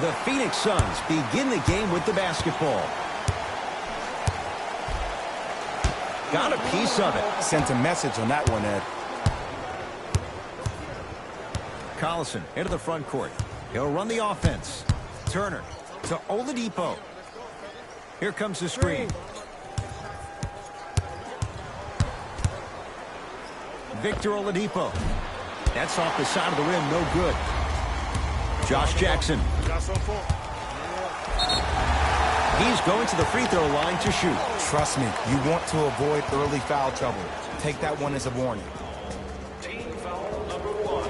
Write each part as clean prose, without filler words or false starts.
The Phoenix Suns begin the game with the basketball. Got a piece of it. Sent a message on that one, Ed. Collison into the front court. He'll run the offense. Turner to Oladipo. Here comes the screen. Victor Oladipo. That's off the side of the rim, no good. Josh Jackson. He's going to the free throw line to shoot. Trust me, you want to avoid early foul trouble. Take that one as a warning. Team foul number 1.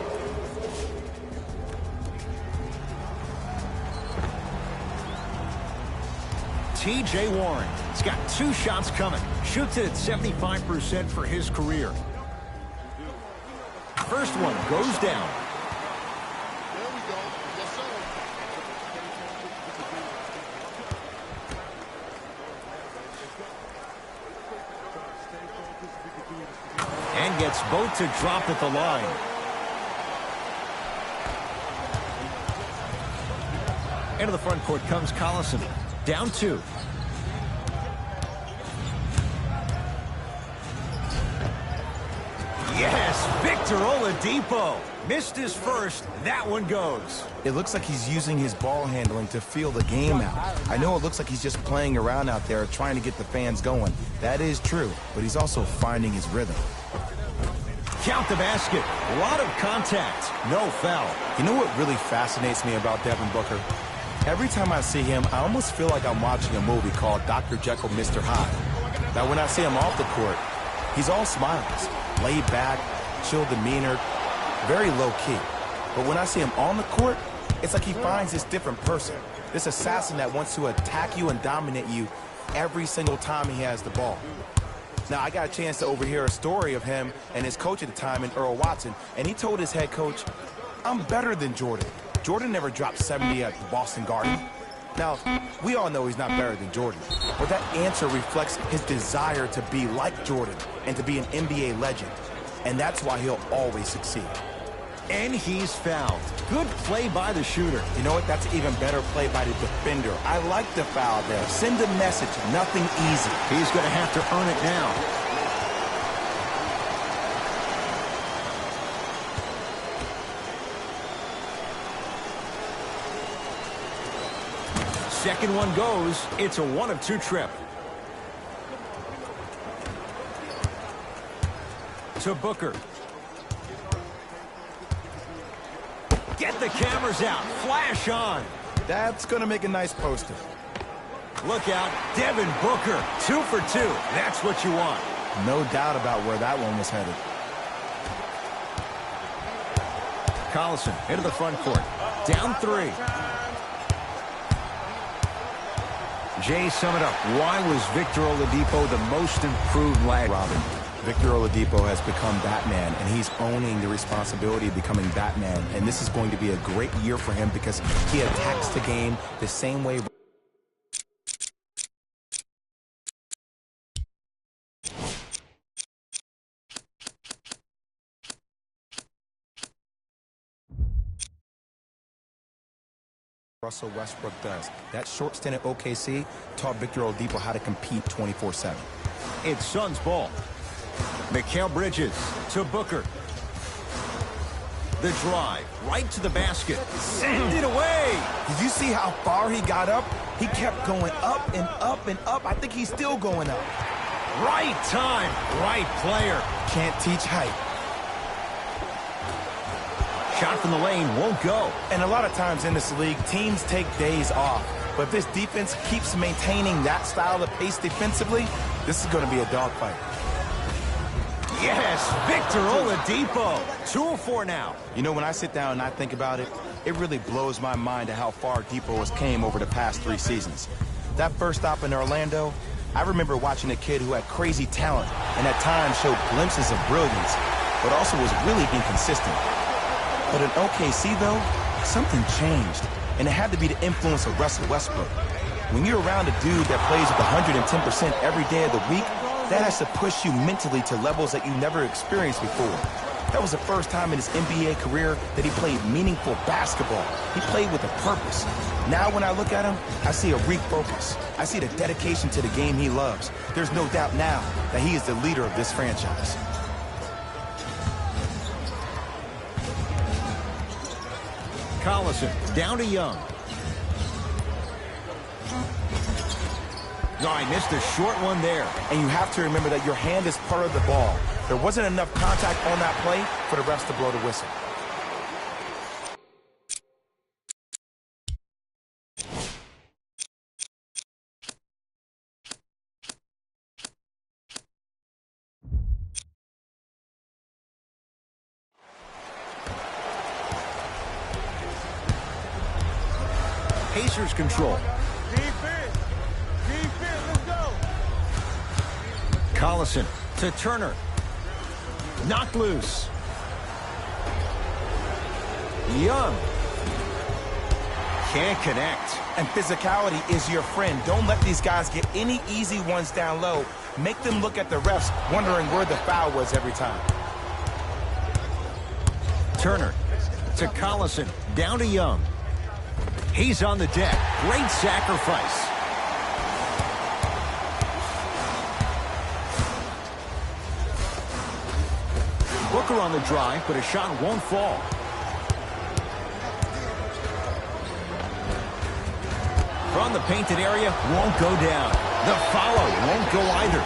T.J. Warren. He's got 2 shots coming. Shoots it at 75% for his career. First one goes down. There we go. Yes, sir. And gets both to drop at the line. Into the front court comes Collison. Down 2. Yes, Victor Oladipo. Missed his first. That one goes. It looks like he's using his ball handling to feel the game out. I know it looks like he's just playing around out there trying to get the fans going. That is true, but he's also finding his rhythm. Count the basket. A lot of contact. No foul. You know what really fascinates me about Devin Booker? Every time I see him, I almost feel like I'm watching a movie called Dr. Jekyll, Mr. Hyde. Now, when I see him off the court, he's all smiles, laid back, chill demeanor, very low-key. But when I see him on the court, it's like he finds this different person, this assassin that wants to attack you and dominate you every single time he has the ball. Now, I got a chance to overhear a story of him and his coach at the time, in Earl Watson, and he told his head coach, "I'm better than Jordan. Jordan never dropped 70 at the Boston Garden." Now, we all know he's not better than Jordan, but that answer reflects his desire to be like Jordan and to be an NBA legend, and that's why he'll always succeed. And he's fouled. Good play by the shooter. You know what? That's an even better play by the defender. I like the foul there. Send a message. Nothing easy. He's going to have to earn it now. Second one goes. It's a 1-of-2 trip. To Booker. Get the cameras out. Flash on. That's going to make a nice poster. Look out. Devin Booker. 2 for 2. That's what you want. No doubt about where that one was headed. Collison into the front court. Down 3. Jay, sum it up. Why was Victor Oladipo the most improved lad? Robin, Victor Oladipo has become Batman, and he's owning the responsibility of becoming Batman. And this is going to be a great year for him because he attacks the game the same way. Russell Westbrook does. That short stint at OKC taught Victor Oladipo how to compete 24/7. It's Suns ball. Mikal Bridges to Booker. The drive right to the basket. Send it away. Did you see how far he got up? He kept going up and up and up. I think he's still going up. Right time, right player. Can't teach height. Shot from the lane won't go. And a lot of times in this league, teams take days off. But if this defense keeps maintaining that style of pace defensively, this is going to be a dogfight. Yes, Victor Oladipo. 2 of 4 now. You know, when I sit down and I think about it, it really blows my mind at how far Depot has came over the past 3 seasons. That first stop in Orlando, I remember watching a kid who had crazy talent and at times showed glimpses of brilliance, but also was really inconsistent. But in OKC, though, something changed, and it had to be the influence of Russell Westbrook. When you're around a dude that plays with 110% every day of the week, that has to push you mentally to levels that you never experienced before. That was the first time in his NBA career that he played meaningful basketball. He played with a purpose. Now when I look at him, I see a refocus. I see the dedication to the game he loves. There's no doubt now that he is the leader of this franchise. Collison down to Young. No, I missed a short one there. And you have to remember that your hand is part of the ball. There wasn't enough contact on that play for the refs to blow the whistle. Pacers control. Defense, let's go. Collison to Turner. Knocked loose. Young. Can't connect. And physicality is your friend. Don't let these guys get any easy ones down low. Make them look at the refs, wondering where the foul was every time. Turner to Collison. Down to Young. He's on the deck. Great sacrifice. Booker on the drive, but a shot won't fall. From the painted area, won't go down. The follow won't go either.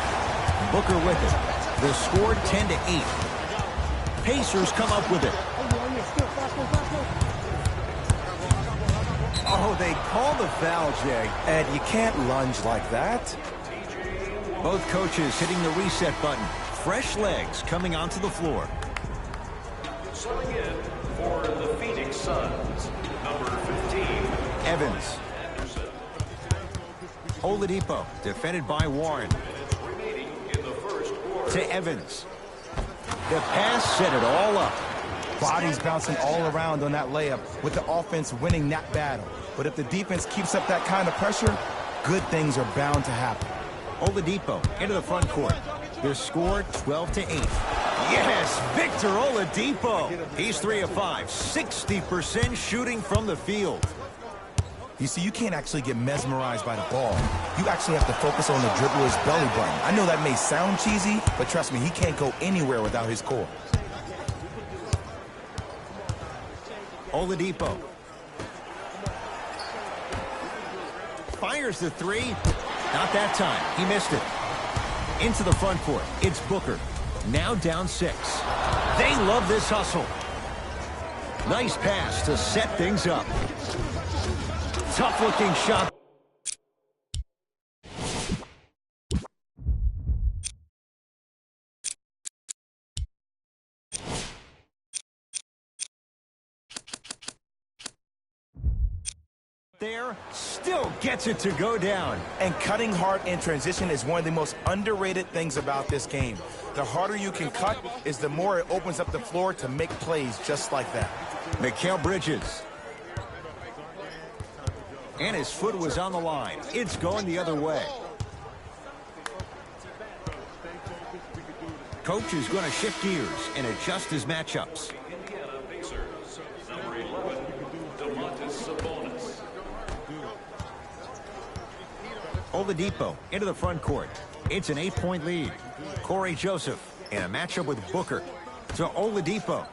Booker with it. The score 10-8. Pacers come up with it. Oh, they call the foul, Jay. And you can't lunge like that. Both coaches hitting the reset button. Fresh legs coming onto the floor. Subbing in for the Phoenix Suns, number 15. Evans. Oladipo, defended by Warren. Remaining in the first quarter. To Evans. The pass set it all up. Bodies bouncing all around on that layup with the offense winning that battle. But if the defense keeps up that kind of pressure, good things are bound to happen. Oladipo into the front court. The score 12-8. Yes, Victor Oladipo. He's 3 of 5, 60% shooting from the field. You see, you can't actually get mesmerized by the ball. You actually have to focus on the dribbler's belly button. I know that may sound cheesy, but trust me, he can't go anywhere without his core. Oladipo. Fires the three. Not that time. He missed it. Into the front court. It's Booker. Now down 6. They love this hustle. Nice pass to set things up. Tough-looking shot. There, still gets it to go down. And cutting hard in transition is one of the most underrated things about this game. The harder you can cut is the more it opens up the floor to make plays just like that. Mikal Bridges. And his foot was on the line. It's going the other way. Coach is going to shift gears and adjust his matchups. Indiana Pacers, number 11, Domantas Sabonis. Oladipo into the front court. It's an 8-point lead. Corey Joseph in a matchup with Booker. To Oladipo.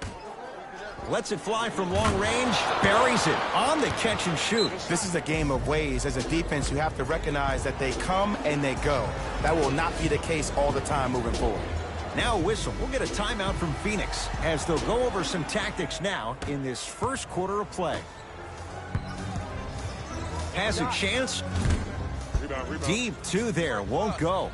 Lets it fly from long range. Buries it on the catch and shoot. This is a game of ways. As a defense, you have to recognize that they come and they go. That will not be the case all the time moving forward. Now a whistle. We'll get a timeout from Phoenix as they'll go over some tactics now in this first quarter of play. Has a chance. Deep two there. Won't go.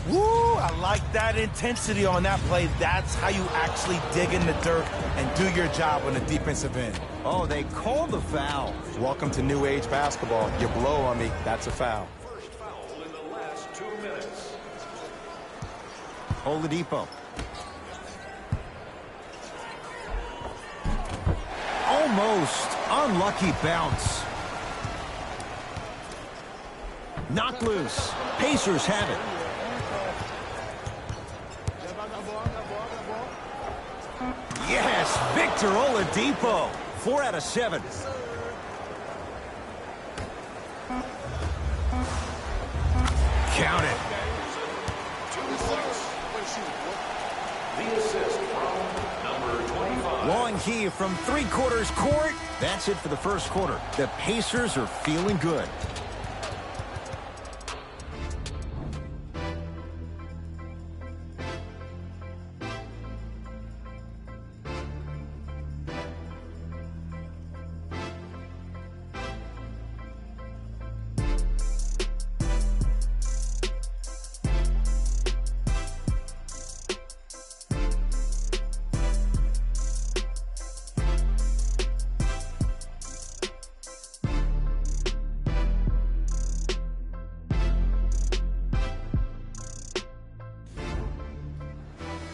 Woo! I like that intensity on that play. That's how you actually dig in the dirt and do your job on the defensive end. Oh, they called the foul. Welcome to new age basketball. You blow on me, that's a foul. First foul in the last 2 minutes. Oladipo. Almost unlucky bounce. Knocked loose. Pacers have it. Yes, Victor Oladipo. 4 out of 7. Count it. The assist from number 25. Long Key from three-quarters court. That's it for the first quarter. The Pacers are feeling good.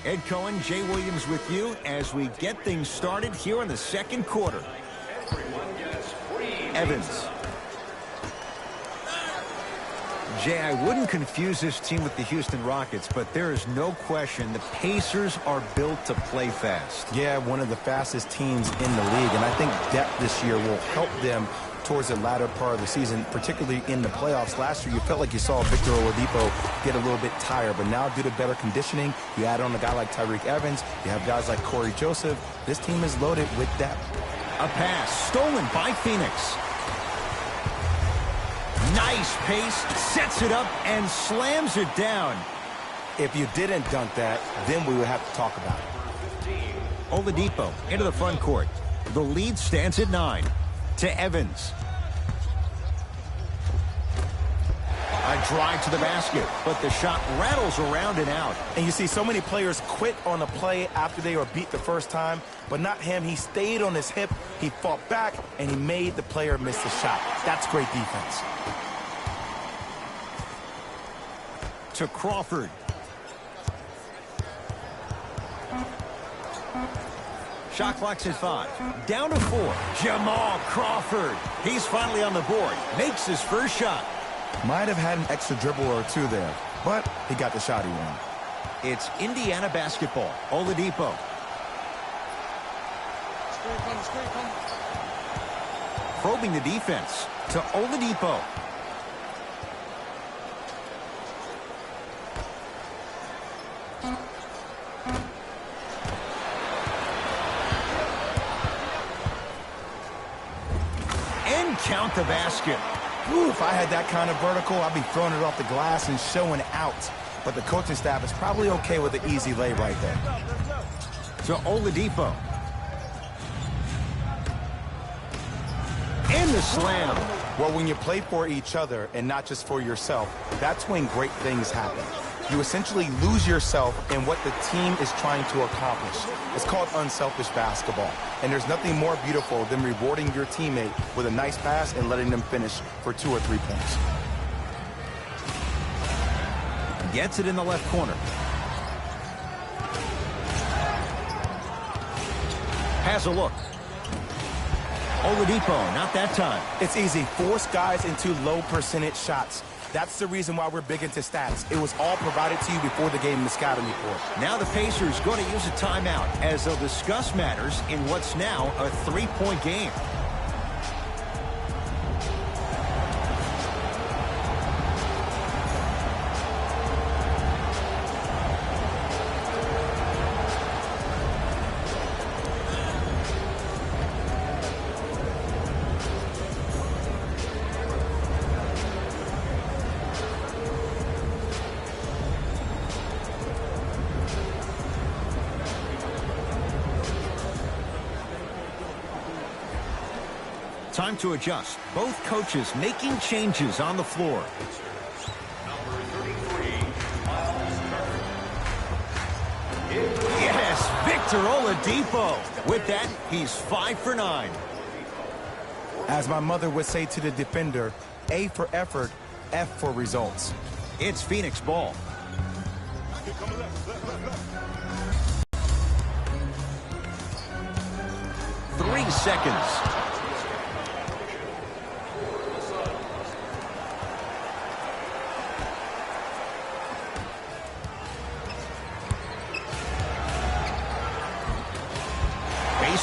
Ed Cohen, Jay Williams with you as we get things started here in the second quarter. Everyone gets free. Evans. Jay, I wouldn't confuse this team with the Houston Rockets, but there is no question the Pacers are built to play fast. Yeah, one of the fastest teams in the league, and I think depth this year will help them towards the latter part of the season, particularly in the playoffs. Last year, you felt like you saw Victor Oladipo get a little bit tired, but now due to better conditioning, you add on a guy like Tyreke Evans, you have guys like Corey Joseph. This team is loaded with depth. A pass stolen by Phoenix. Nice pace, sets it up, and slams it down. If you didn't dunk that, then we would have to talk about it. Oladipo into the front court. The lead stands at 9. To Evans. A drive to the basket, but the shot rattles around and out. And you see so many players quit on a play after they were beat the first time, but not him. He stayed on his hip, he fought back, and he made the player miss the shot. That's great defense. To Crawford. Shot clock's at 5. Down to 4. Jamal Crawford. He's finally on the board. Makes his first shot. Might have had an extra dribble or two there, but he got the shot he wanted. It's Indiana basketball. Oladipo. Probing the defense. To Oladipo. Count the basket. Ooh, if I had that kind of vertical, I'd be throwing it off the glass and showing out. But the coaching staff is probably okay with the easy lay right there. To Oladipo. And the slam. Well, when you play for each other and not just for yourself, that's when great things happen. You essentially lose yourself in what the team is trying to accomplish. It's called unselfish basketball. And there's nothing more beautiful than rewarding your teammate with a nice pass and letting them finish for 2 or 3 points. Gets it in the left corner. Has a look. Oladipo, not that time. It's easy. Force guys into low percentage shots. That's the reason why we're big into stats. It was all provided to you before the game in the scouting report. Now the Pacers going to use a timeout as they'll discuss matters in what's now a 3-point game. Time to adjust. Both coaches making changes on the floor. Number 33, Miles Turner. Yes, Victor Oladipo. With that, he's 5 for 9. As my mother would say to the defender, A for effort, F for results. It's Phoenix ball. 3 seconds.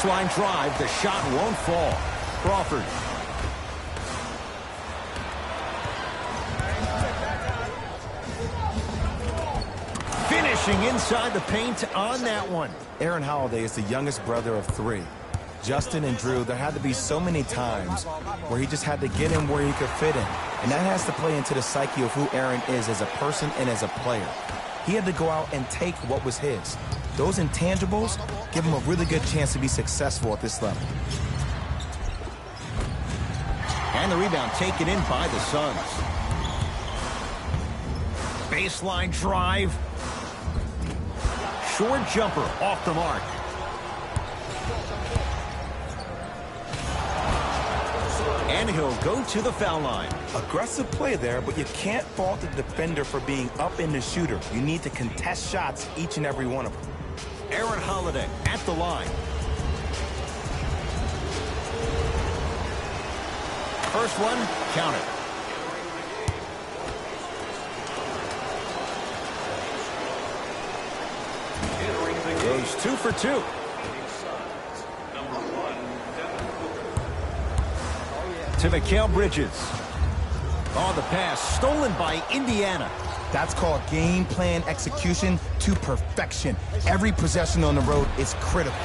Baseline drive. The shot won't fall. Crawford. Finishing inside the paint on that one. Aaron Holiday is the youngest brother of 3. Justin and Drew, there had to be so many times where he just had to get in where he could fit in. And that has to play into the psyche of who Aaron is as a person and as a player. He had to go out and take what was his. Those intangibles give him a really good chance to be successful at this level. And the rebound taken in by the Suns. Baseline drive. Short jumper off the mark. And he'll go to the foul line. Aggressive play there, but you can't fault the defender for being up in the shooter. You need to contest shots, each and every one of them. Aaron Holiday at the line. First one, count it. Goes 2 for 2. To Mikal Bridges. Oh, the pass stolen by Indiana. That's called game plan execution to perfection. Every possession on the road is critical.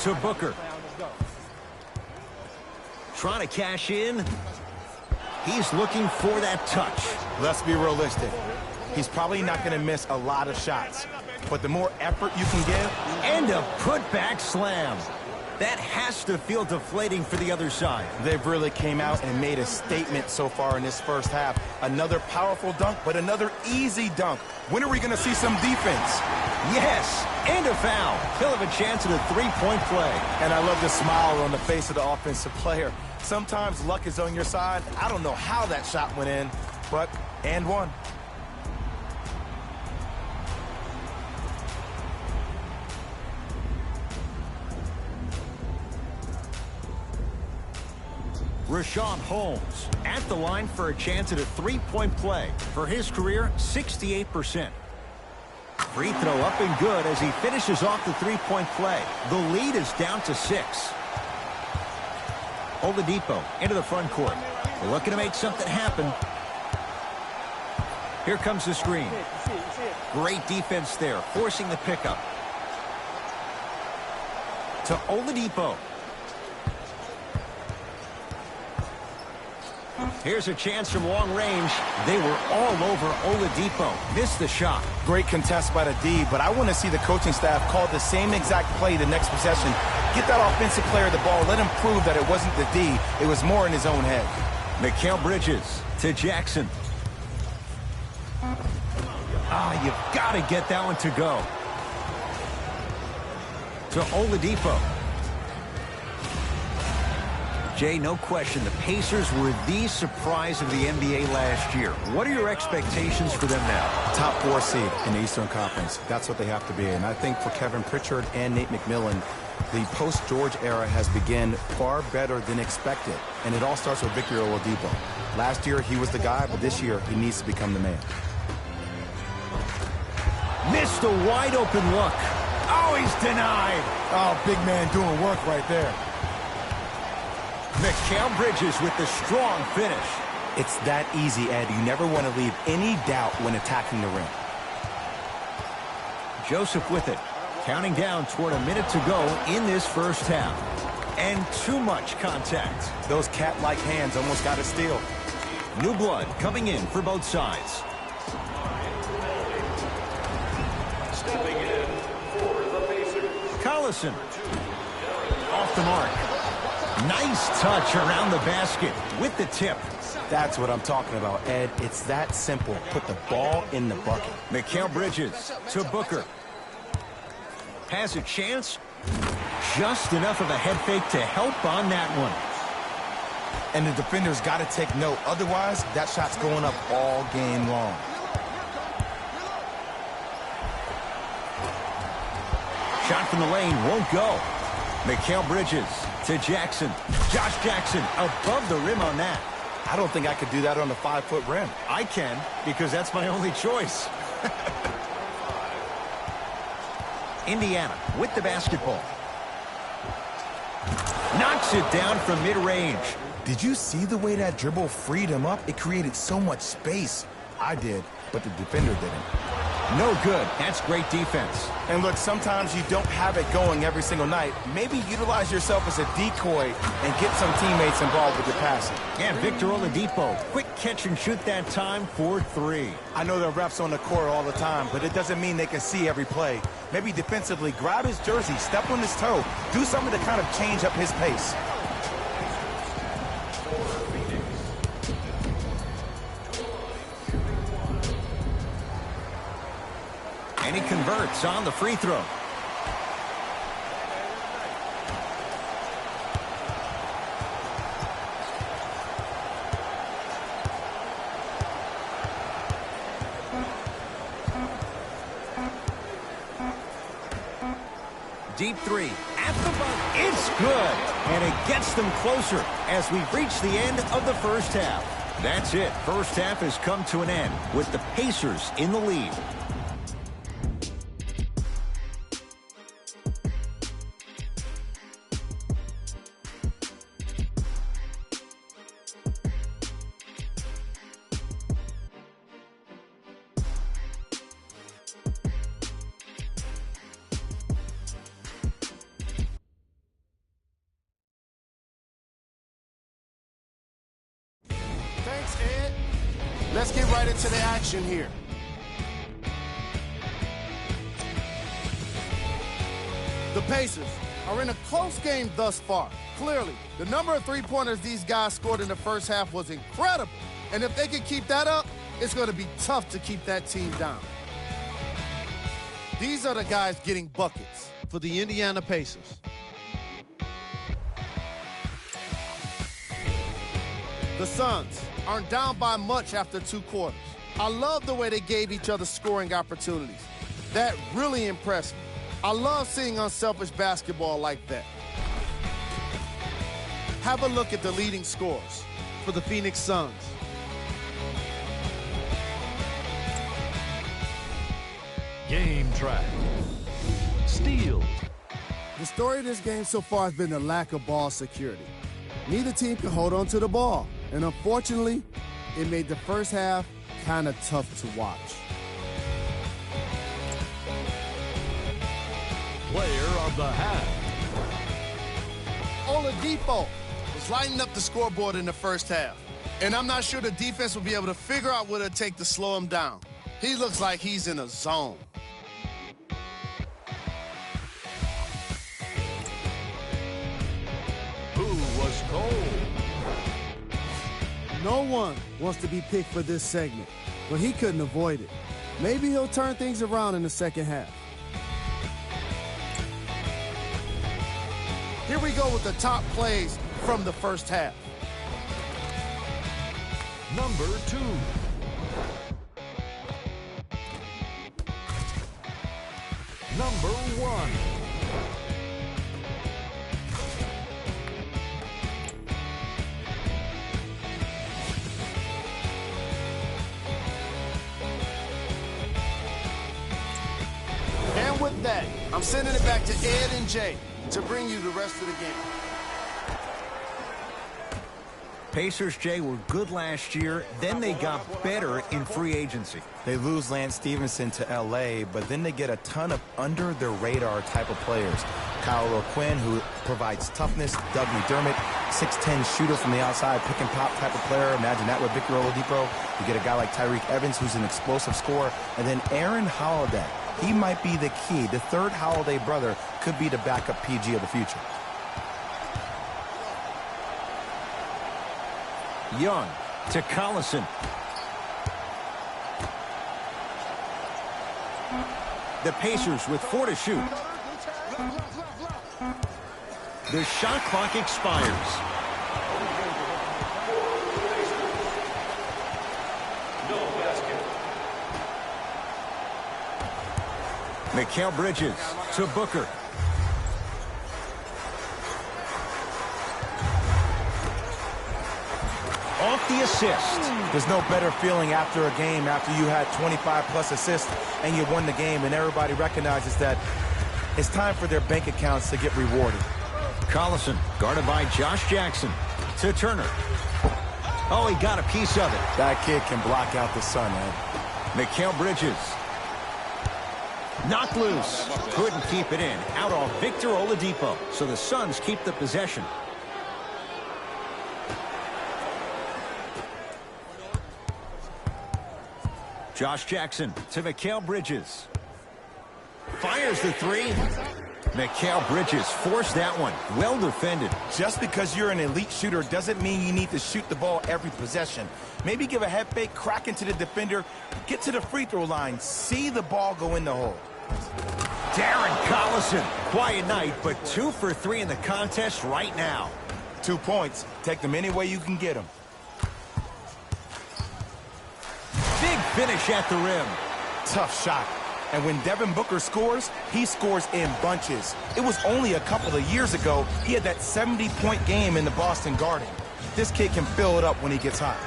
To Booker. Trying to cash in. He's looking for that touch. Let's be realistic. He's probably not going to miss a lot of shots. But the more effort you can give... And a putback slam. That has to feel deflating for the other side. They've really came out and made a statement so far in this first half. Another powerful dunk, but another easy dunk. When are we going to see some defense? Yes, and a foul. He'll have a chance at a three-point play. And I love the smile on the face of the offensive player. Sometimes luck is on your side. I don't know how that shot went in, but and one. Richaun Holmes at the line for a chance at a three-point play. For his career, 68%. Free throw up and good as he finishes off the three-point play. The lead is down to 6. Oladipo into the front court. Looking to make something happen. Here comes the screen. Great defense there, forcing the pickup. To Oladipo. Here's a chance from long range. They were all over Oladipo. Missed the shot. Great contest by the D, but I want to see the coaching staff call the same exact play the next possession. Get that offensive player the ball. Let him prove that it wasn't the D. It was more in his own head. Mikal Bridges to Jackson. You've got to get that one to go. To Oladipo. Jay, no question, the Pacers were the surprise of the NBA last year. What are your expectations for them now? Top 4 seed in the Eastern Conference. That's what they have to be. And I think for Kevin Pritchard and Nate McMillan, the post-George era has begun far better than expected. And it all starts with Victor Oladipo. Last year, he was the guy, but this year, he needs to become the man. Missed a wide-open look. Oh, he's denied. Oh, big man doing work right there. Mikal Bridges with the strong finish. It's that easy, Ed. You never want to leave any doubt when attacking the rim. Joseph with it. Counting down toward a minute to go in this first half. And too much contact. Those cat-like hands almost got a steal. New blood coming in for both sides. Stepping in for the Pacers. Collison. Off the mark. Nice touch around the basket with the tip. That's what I'm talking about, Ed. It's that simple. Put the ball in the bucket. Mikal Bridges to Booker. Has a chance. Just enough of a head fake to help on that one. And the defender's got to take note. Otherwise, that shot's going up all game long. Shot from the lane won't go. Mikal Bridges to Jackson. Josh Jackson above the rim on that. I don't think I could do that on a 5-foot rim. I can, because that's my only choice. Indiana with the basketball. Knocks it down from mid-range. Did you see the way that dribble freed him up? It created so much space. I did, but the defender didn't. No good. That's great defense. And look, sometimes you don't have it going every single night. Maybe utilize yourself as a decoy and get some teammates involved with your passing. And Victor Oladipo, quick catch and shoot that time for 3. I know there are refs on the court all the time, but it doesn't mean they can see every play. Maybe defensively, grab his jersey, step on his toe, do something to kind of change up his pace. And he converts on the free throw. Deep 3 at the buzzer. It's good. And it gets them closer as we reach the end of the first half. That's it. First half has come to an end with the Pacers in the lead. Thanks, Ed. Let's get right into the action here. The Pacers are in a close game thus far. Clearly, the number of three-pointers these guys scored in the first half was incredible. And if they can keep that up, it's going to be tough to keep that team down. These are the guys getting buckets for the Indiana Pacers. The Suns aren't down by much after 2 quarters. I love the way they gave each other scoring opportunities. That really impressed me. I love seeing unselfish basketball like that. Have a look at the leading scorers for the Phoenix Suns. Game track. Steals. The story of this game so far has been the lack of ball security. Neither team can hold on to the ball, and unfortunately, it made the first half kind of tough to watch. Player of the half. Oladipo was lighting up the scoreboard in the first half, and I'm not sure the defense will be able to figure out what it'll take to slow him down. He looks like he's in a zone. Who was cold? No one wants to be picked for this segment, but he couldn't avoid it. Maybe he'll turn things around in the second half. Here we go with the top plays from the first half. Number 2. Number 1. And with that, I'm sending it back to Ed and Jay to bring you the rest of the game. Pacers, Jay, were good last year. Then they got better in free agency. They lose Lance Stevenson to L.A., but then they get a ton of under-the-radar type of players. Kyle O'Quinn, who provides toughness. Doug McDermott, 6'10 shooter from the outside, pick-and-pop type of player. Imagine that with Victor Oladipo. You get a guy like Tyreke Evans, who's an explosive scorer. And then Aaron Holiday. He might be the key. The third Holiday brother could be the backup PG of the future. Young to Collison. The Pacers with 4 to shoot. The shot clock expires. No basket. Mikal Bridges to Booker. Off the assist. There's no better feeling after a game after you had 25-plus assists and you won the game, and everybody recognizes that It's time for their bank accounts to get rewarded. Collison, guarded by Josh Jackson. To Turner. Oh, he got a piece of it. That kid can block out the sun, Ed. Mikal Bridges. Knocked loose. Couldn't keep it in. Out off Victor Oladipo. So the Suns keep the possession. Josh Jackson to Mikal Bridges. Fires the three. Mikal Bridges forced that one. Well defended. Just because you're an elite shooter doesn't mean you need to shoot the ball every possession. Maybe give a head fake, crack into the defender, get to the free throw line, see the ball go in the hole. Darren Collison. Quiet night, but 2 for 3 in the contest right now. 2 points. Take them any way you can get them. Big finish at the rim. Tough shot. And when Devin Booker scores, he scores in bunches. It was only a couple of years ago he had that 70-point game in the Boston Garden. This kid can fill it up when he gets hot.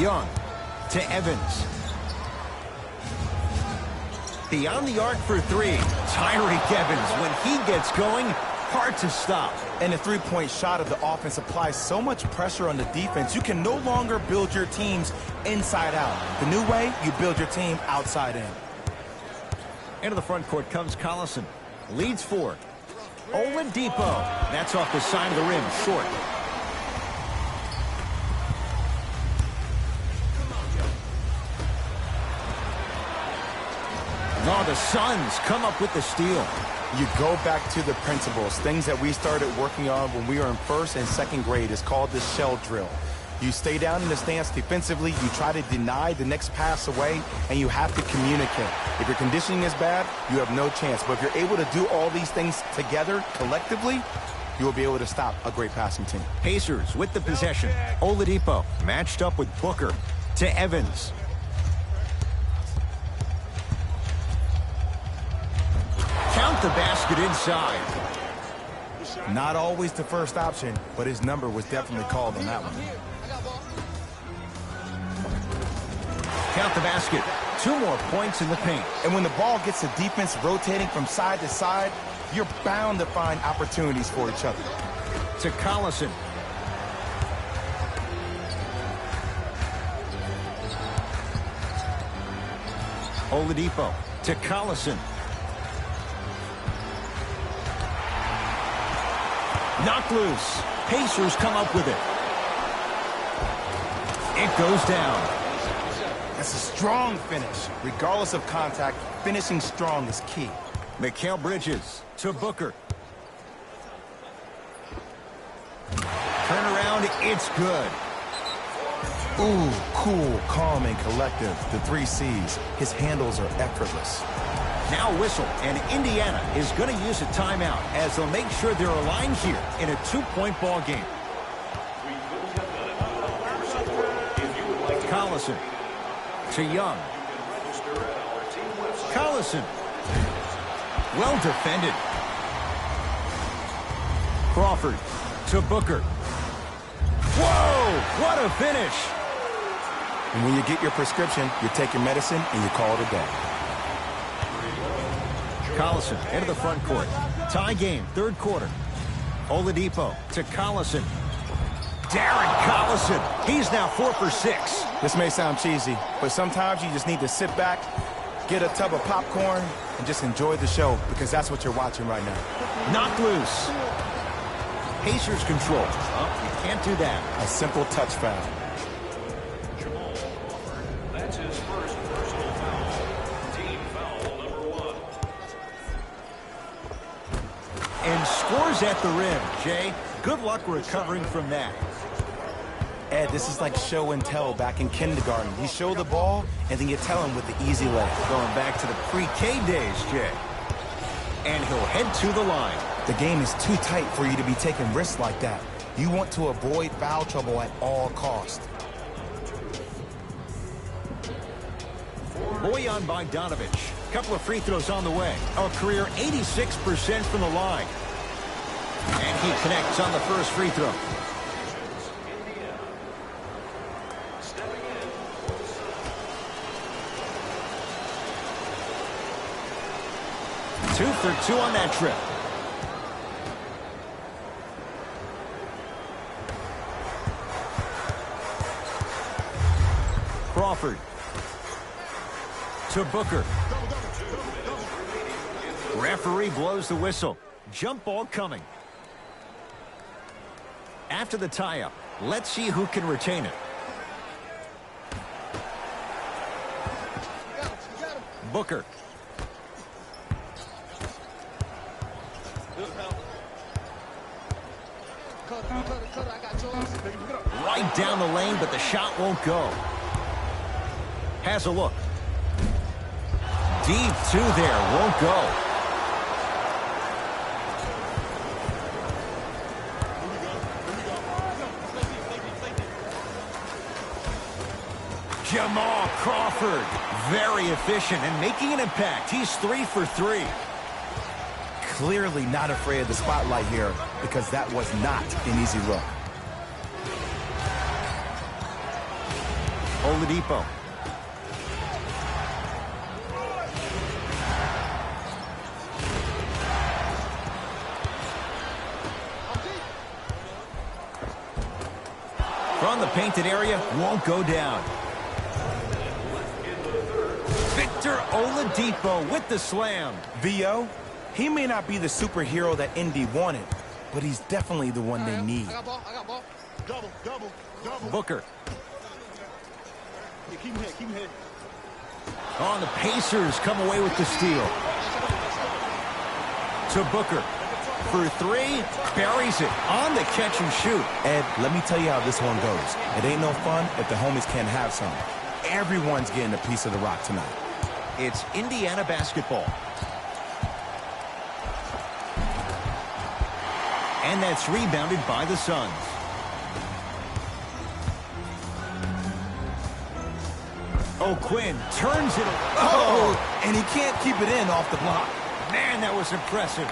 Young to Evans. Beyond the arc for 3. Tyreke Evans, when he gets going, hard to stop. And the three-point shot of the offense applies so much pressure on the defense, you can no longer build your teams inside out. The new way, you build your team outside in. Into the front court comes Collison. Leads 4. Oladipo. That's off the side of the rim, short. No, the Suns come up with the steal. You go back to the principles, things that we started working on when we were in first and second grade. It's called the shell drill. You stay down in the stance defensively, you try to deny the next pass away, and you have to communicate. If your conditioning is bad, you have no chance. But if you're able to do all these things together, collectively, you will be able to stop a great passing team. Pacers with the possession. Oladipo matched up with Booker to Evans. Count the basket inside. Not always the first option, but his number was definitely called on that one. Count the basket. 2 more points in the paint. And when the ball gets the defense rotating from side to side, you're bound to find opportunities for each other. To Collison. Oladipo to Collison. Knocked loose. Pacers come up with it. It goes down. That's a strong finish. Regardless of contact, finishing strong is key. Mikal Bridges to Booker. Turnaround, it's good. Ooh, cool, calm, and collective. The 3 C's. His handles are effortless. Now whistle, and Indiana is going to use a timeout as they'll make sure they're aligned here in a 2-point ball game. Collison to Young. Collison. Well defended. Crawford to Booker. Whoa, what a finish. And when you get your prescription, you take your medicine and you call it a day. Collison into the front court. Tie game, 3rd quarter. Oladipo to Collison. Darren Collison. He's now 4 for 6. This may sound cheesy, but sometimes you just need to sit back, get a tub of popcorn, and just enjoy the show, because that's what you're watching right now. Knocked loose. Pacers control. Oh, you can't do that. A simple touch foul. That's his first personal foul. Team foul number 1. And scores at the rim. Jay, good luck recovering from that. Ed, this is like show and tell back in kindergarten. You show the ball, and then you tell him with the easy leg. Going back to the pre-K days, Jay. And he'll head to the line. The game is too tight for you to be taking risks like that. You want to avoid foul trouble at all costs. Bojan Bogdanovic. Couple of free throws on the way. A career 86% from the line. And he connects on the first free throw. 2 for 2 on that trip. Crawford to Booker. Referee blows the whistle. Jump ball coming. After the tie-up, let's see who can retain it. Booker. Right down the lane, but the shot won't go. Has a look. Deep two there, won't go. Jamal Crawford, very efficient and making an impact. He's 3 for 3. Clearly not afraid of the spotlight here because that was not an easy look. Oladipo. From the painted area, won't go down. Victor Oladipo with the slam. VO, he may not be the superhero that Indy wanted, but he's definitely the one they need. I got ball. Double. Booker. Yeah, keep him hitting. On the Pacers come away with the steal. To Booker. For 3, buries it on the catch and shoot. Ed, let me tell you how this one goes. It ain't no fun if the homies can't have some. Everyone's getting a piece of the rock tonight. It's Indiana basketball. And that's rebounded by the Suns. O'Quinn turns it. Oh, and he can't keep it in off the block. Man, that was impressive.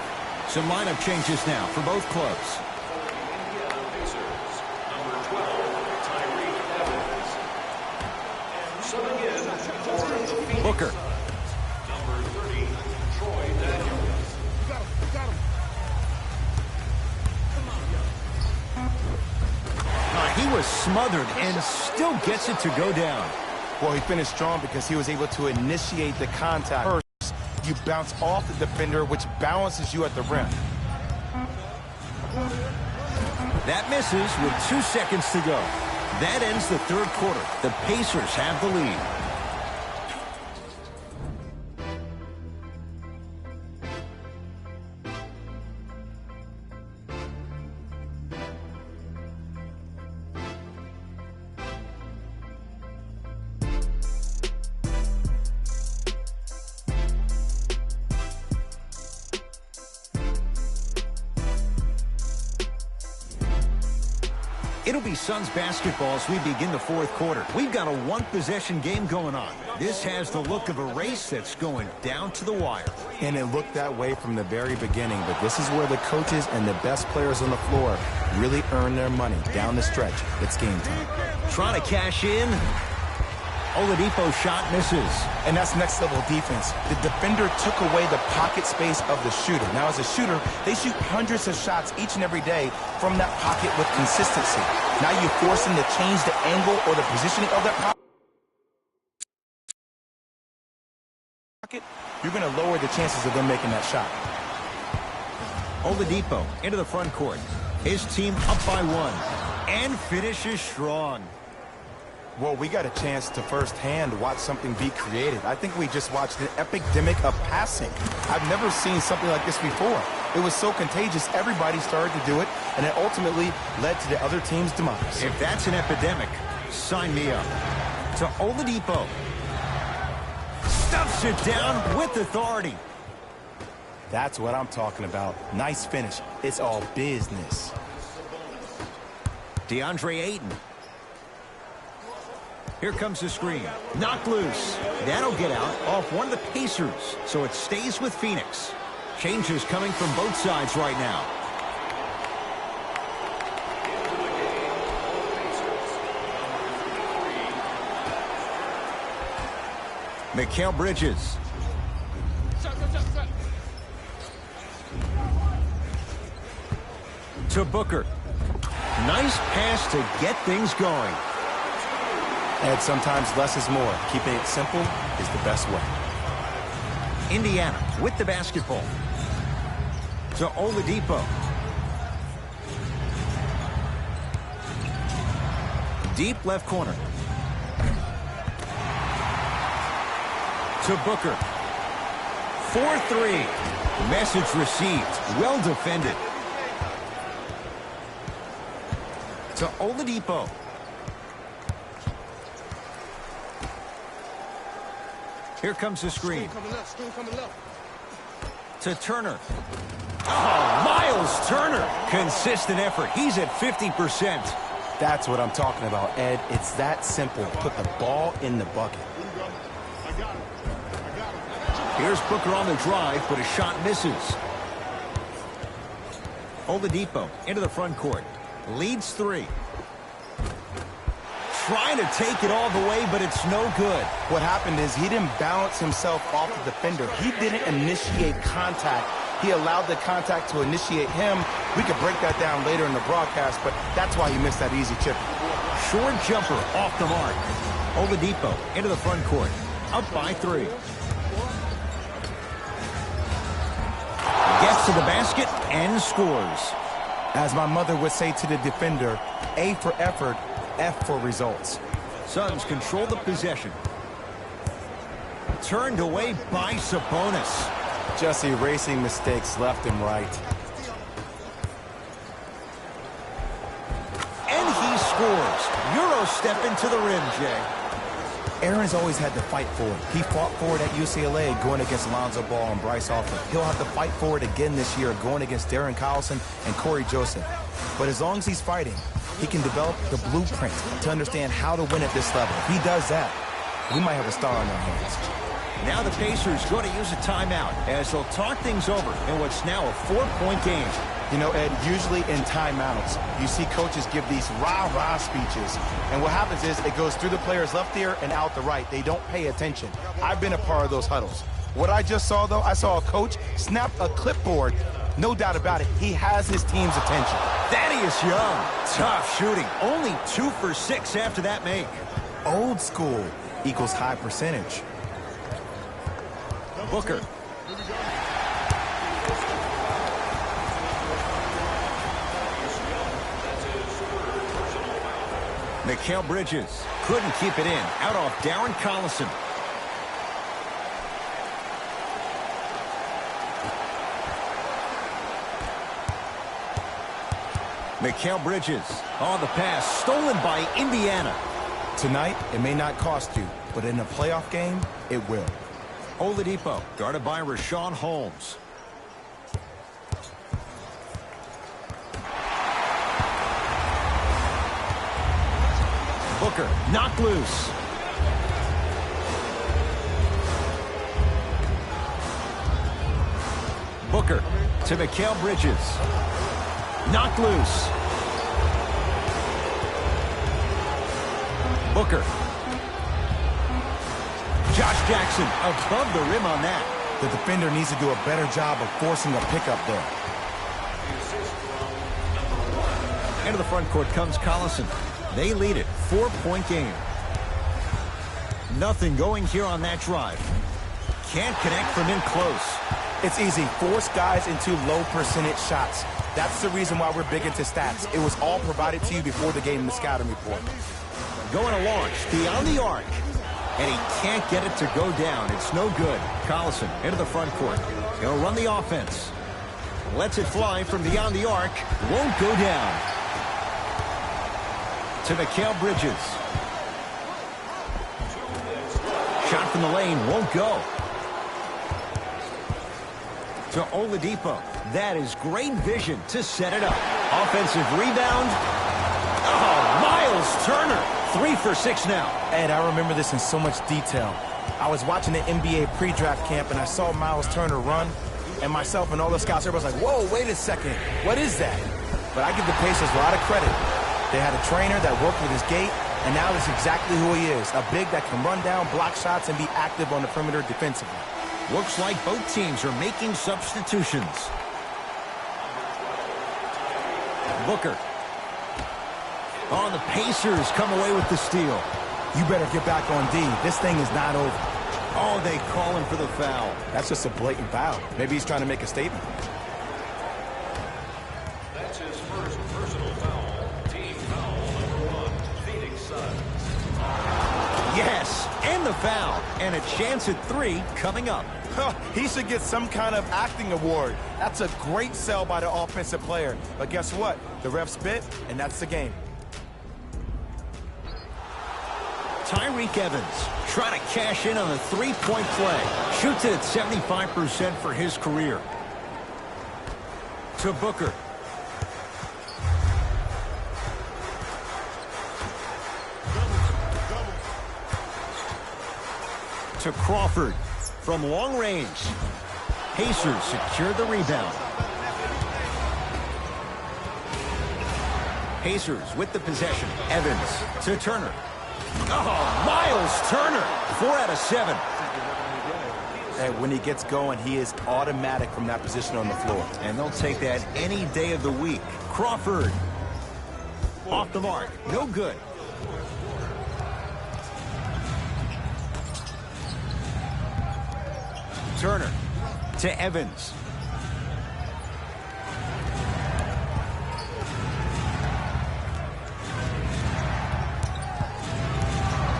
Some lineup changes now for both clubs. Indiana Pacers, number 12, Tyreke Evans. And subbing in for the Phoenix Booker. Suns, number 30, Troy Daniels. Got him. He was smothered and still gets it to go down. Well, he finished strong because he was able to initiate the contact. First, you bounce off the defender, which balances you at the rim. That misses with 2 seconds to go. That ends the third quarter. The Pacers have the lead. It'll be Suns basketball as we begin the fourth quarter. We've got a one-possession game going on. This has the look of a race that's going down to the wire. And it looked that way from the very beginning, but this is where the coaches and the best players on the floor really earn their money. Down the stretch, it's game time. Trying to cash in. Oladipo shot misses. And that's next level defense. The defender took away the pocket space of the shooter. Now, as a shooter, they shoot hundreds of shots each and every day from that pocket with consistency. Now you force them to change the angle or the positioning of that pocket. You're going to lower the chances of them making that shot. Oladipo into the front court. His team up by 1 and finishes strong. Well, we got a chance to firsthand watch something be created. I think we just watched an epidemic of passing. I've never seen something like this before. It was so contagious, everybody started to do it, and it ultimately led to the other team's demise. If that's an epidemic, sign me up. To Oladipo. Stuffs it down with authority. That's what I'm talking about. Nice finish. It's all business. DeAndre Ayton. Here comes the screen. Knocked loose. That'll get out off one of the Pacers, so it stays with Phoenix. Changes coming from both sides right now. Mikal Bridges. To Booker. Nice pass to get things going. And sometimes less is more. Keeping it simple is the best way. Indiana with the basketball. To Oladipo. Deep left corner. To Booker. 4-3. Message received. Well defended. To Oladipo. Here comes the screen. Screen coming left. To Turner. Oh, Miles Turner. Consistent effort. He's at 50%. That's what I'm talking about, Ed. It's that simple. Put the ball in the bucket. I got him. I got him. Here's Booker on the drive, but a shot misses. Oladipo into the front court. Leads 3. Trying to take it all the way, but it's no good. What happened is he didn't balance himself off the defender. He didn't initiate contact. He allowed the contact to initiate him. We could break that down later in the broadcast, but that's why he missed that easy chip. Short jumper off the mark. Oladipo into the front court. Up by 3. Gets to the basket and scores. As my mother would say to the defender, A for effort, F for results. Suns control the possession. Turned away by Sabonis. Just erasing mistakes left and right. And he scores. Euro step into the rim, Jay. Aaron's always had to fight for it. He fought for it at UCLA going against Lonzo Ball and Bryce Harper. He'll have to fight for it again this year going against Darren Collison and Corey Joseph. But as long as he's fighting, he can develop the blueprint to understand how to win at this level. If he does that, we might have a star on our hands. Now the Pacers going to use a timeout as they'll talk things over in what's now a 4-point game. You know, Ed, usually in timeouts, you see coaches give these rah-rah speeches. And what happens is it goes through the player's left ear and out the right. They don't pay attention. I've been a part of those huddles. What I just saw, though, I saw a coach snap a clipboard. No doubt about it, he has his team's attention. Thaddeus Young, tough shooting. Only 2 for 6 after that make. Old school equals high percentage. Booker. Mikal Bridges couldn't keep it in. Out off Darren Collison. Mikal Bridges on the pass. Stolen by Indiana. Tonight, it may not cost you, but in a playoff game, it will. Oladipo guarded by Rashawn Holmes. Booker knocked loose. Booker to Mikal Bridges. Knocked loose. Booker. Josh Jackson above the rim on that. The defender needs to do a better job of forcing a pickup there. Into the front court comes Collison. They lead it. 4-point game. Nothing going here on that drive. Can't connect from in close. It's easy. Force guys into low percentage shots. That's the reason why we're big into stats. It was all provided to you before the game in the scouting report. Going to launch beyond the arc. And he can't get it to go down. It's no good. Collison into the front court. He'll run the offense. Lets it fly from beyond the arc. Won't go down. To Mikal Bridges. Shot from the lane. Won't go. To Oladipo. That is great vision to set it up. Offensive rebound. Oh, Miles Turner. 3 for 6 now. Ed, I remember this in so much detail. I was watching the NBA pre-draft camp, and I saw Miles Turner run, and myself and all the scouts, everybody's like, whoa, wait a second. What is that? But I give the Pacers a lot of credit. They had a trainer that worked with his gait, and now that's exactly who he is. A big that can run down, block shots, and be active on the perimeter defensively. Looks like both teams are making substitutions. Booker. Oh, the Pacers come away with the steal. You better get back on D. This thing is not over. Oh, they call him for the foul. That's just a blatant foul. Maybe he's trying to make a statement. That's his first personal foul. Team foul number 1, Phoenix Suns. Yes, and the foul. And a chance at 3 coming up. He should get some kind of acting award. That's a great sell by the offensive player. But guess what? The ref spit, and that's the game. Tyreke Evans trying to cash in on the three-point play. Shoots it at 75% for his career. To Booker. To Crawford. From long range. Pacers secure the rebound. Pacers with the possession. Evans to Turner. Oh, Miles Turner. 4 out of 7. And when he gets going, he is automatic from that position on the floor. And they'll take that any day of the week. Crawford. Off the mark. No good. Turner to Evans.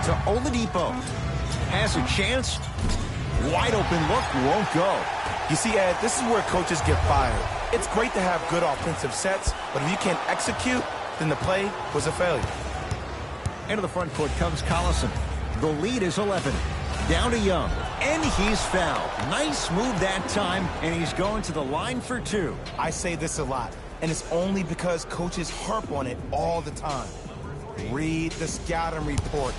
To Oladipo. Has a chance. Wide open look, won't go. You see, Ed, this is where coaches get fired. It's great to have good offensive sets, but if you can't execute, then the play was a failure. Into the front court comes Collison. The lead is 11. Down to Young. And he's fouled. Nice move that time, and he's going to the line for 2. I say this a lot, and it's only because coaches harp on it all the time. Read the scouting report.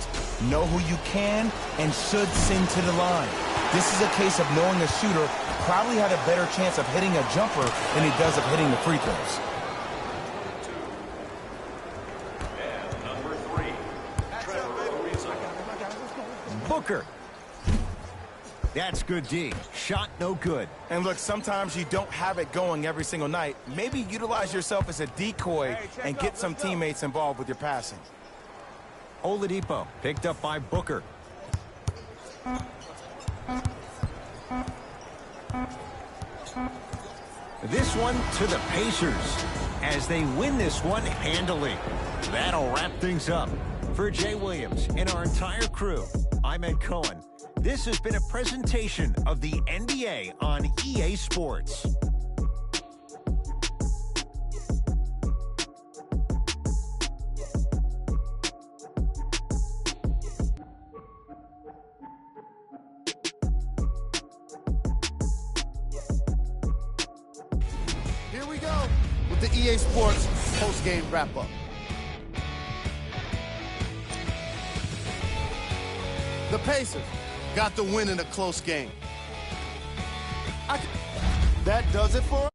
Know who you can and should send to the line. This is a case of knowing a shooter probably had a better chance of hitting a jumper than he does of hitting the free throws. And number 3, Trevor Ariza. Booker. That's good D. Shot no good. And look, sometimes you don't have it going every single night. Maybe utilize yourself as a decoy and get some teammates involved with your passing. Oladipo picked up by Booker. This one to the Pacers as they win this one handily. That'll wrap things up. For Jay Williams and our entire crew, I'm Ed Cohen. This has been a presentation of the NBA on EA Sports. Here we go with the EA Sports post-game wrap-up. The Pacers got the win in a close game. That does it for